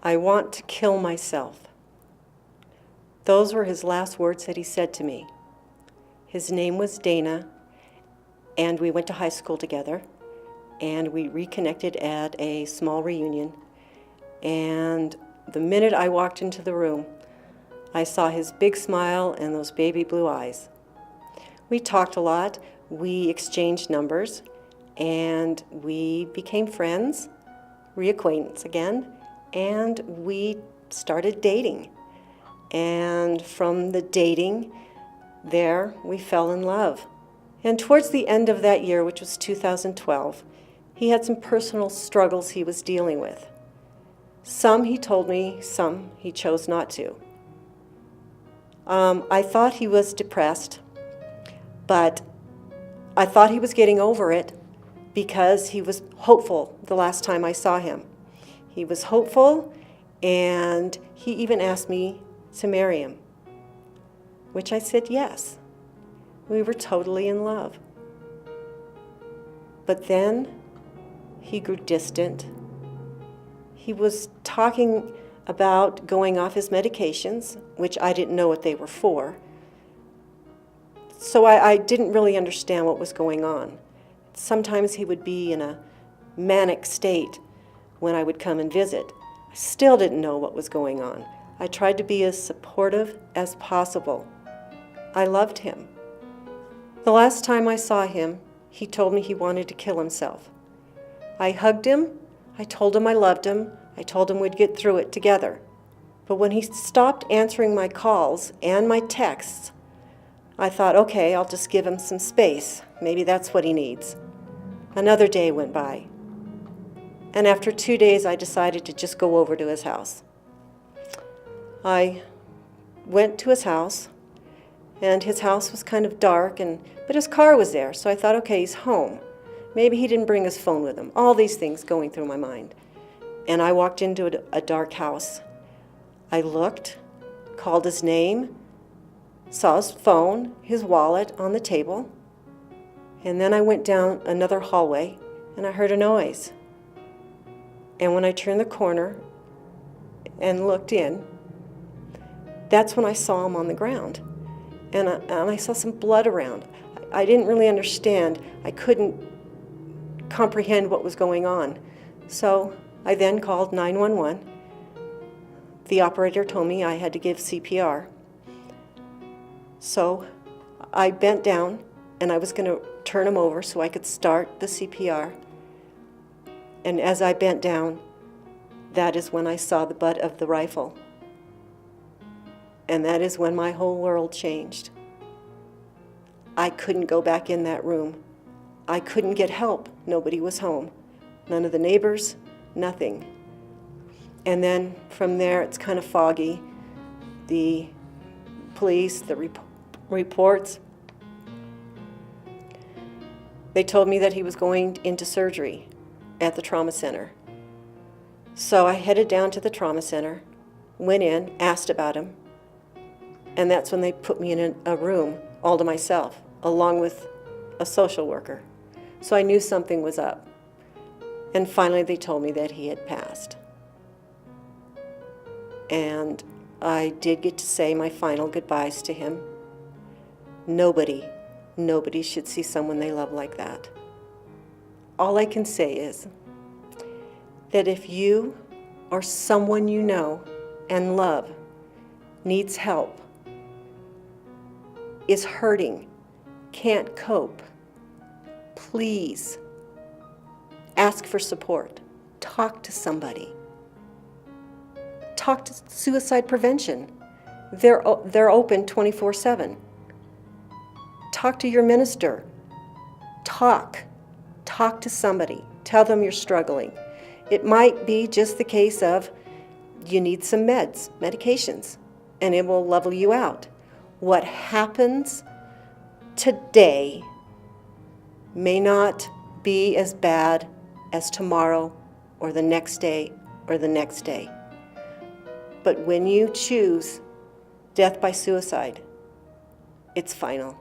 I want to kill myself. Those were his last words that he said to me. His name was Dana, and we went to high school together, and we reconnected at a small reunion. And the minute I walked into the room, I saw his big smile and those baby blue eyes. We talked a lot, we exchanged numbers, and we became friends, reacquaintance again, and we started dating. And from the dating, there we fell in love. And towards the end of that year, which was 2012, he had some personal struggles he was dealing with. Some he told me, some he chose not to. I thought he was depressed, but I thought he was getting over it because he was hopeful the last time I saw him. He was hopeful, and he even asked me to marry him, which I said yes. We were totally in love. But then he grew distant. He was talking about going off his medications, which I didn't know what they were for. So I didn't really understand what was going on. Sometimes he would be in a manic state when I would come and visit. I still didn't know what was going on. I tried to be as supportive as possible. I loved him. The last time I saw him, he told me he wanted to kill himself. I hugged him, I told him I loved him, I told him we'd get through it together. But when he stopped answering my calls and my texts, I thought, okay, I'll just give him some space. Maybe that's what he needs. Another day went by. And after 2 days, I decided to just go over to his house. I went to his house, and his house was kind of dark, but his car was there. So I thought, okay, he's home. Maybe he didn't bring his phone with him. All these things going through my mind. And I walked into a dark house. I looked, called his name, saw his phone, his wallet on the table. And then I went down another hallway, and I heard a noise. And when I turned the corner and looked in, that's when I saw him on the ground. And I saw some blood around. I didn't really understand. I couldn't comprehend what was going on. So I then called 911. The operator told me I had to give CPR. So I bent down, and I was going to turn him over so I could start the CPR. And as I bent down, that is when I saw the butt of the rifle. And that is when my whole world changed. I couldn't go back in that room. I couldn't get help. Nobody was home. None of the neighbors, nothing. And then from there, it's kind of foggy. The police, the reports, they told me that he was going into surgery at the trauma center. So I headed down to the trauma center, went in, asked about him, and that's when they put me in a room all to myself, along with a social worker. So I knew something was up. And finally they told me that he had passed. And I did get to say my final goodbyes to him. Nobody should see someone they love like that. All I can say is that if you or someone you know and love needs help, is hurting, can't cope, please ask for support. Talk to somebody. Talk to suicide prevention. They're open 24/7. Talk to your minister. Talk to somebody. Tell them you're struggling. It might be just the case of you need some medications, and it will level you out. What happens today may not be as bad as tomorrow or the next day or the next day. But when you choose death by suicide, it's final.